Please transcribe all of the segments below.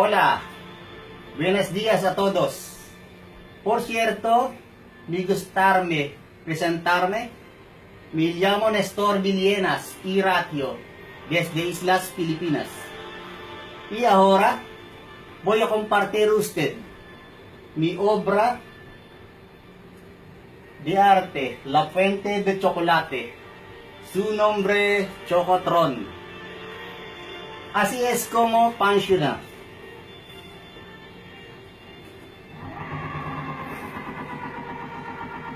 Hola, buenos días a todos. Por cierto, me gustarme presentarme. Me llamo Nestor Villenas Iratio, desde Islas Filipinas. Y ahora voy a compartir usted mi obra de arte, La Fuente de Chocolate. Su nombre, Chocotron. Así es como funciona.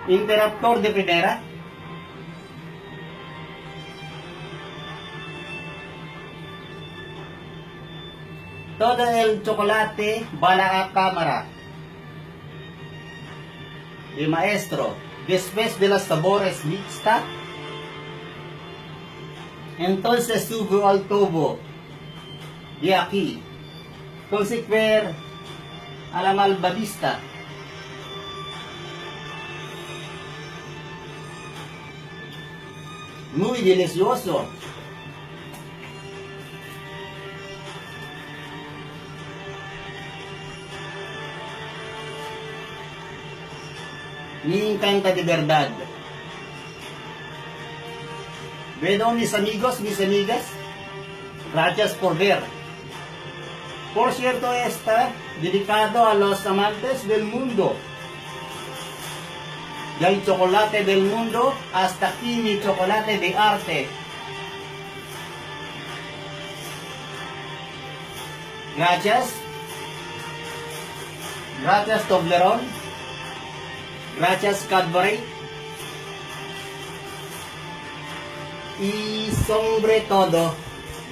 Interruptor de primera. Todo el chocolate va a la cámara. El maestro, después de los sabores mixta, entonces subo al tubo de aquí, consecuer a la malvadista. Muy delicioso. Me encanta de verdad. Bueno, mis amigos, mis amigas, gracias por ver. Por cierto, está dedicado a los amantes del mundo. Del chocolate del mundo hasta aquí mi chocolate de arte. Gracias. Gracias Toblerone. Gracias Cadbury. Y sobre todo,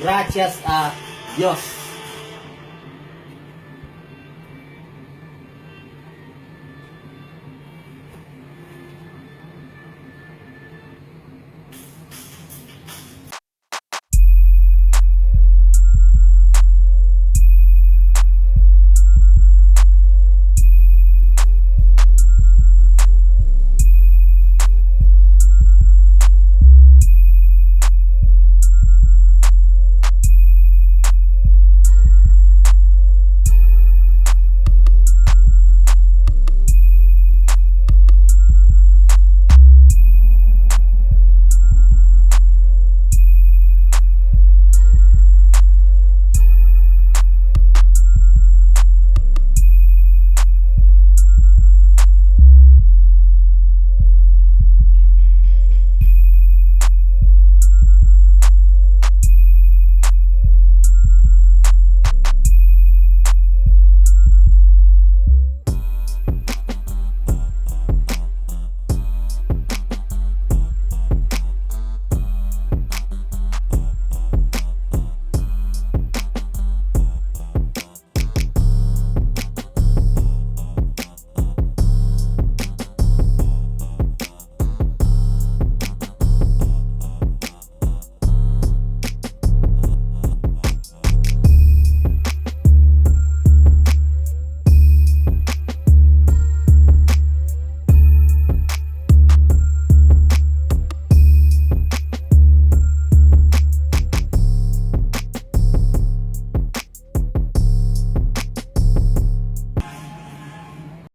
gracias a Dios.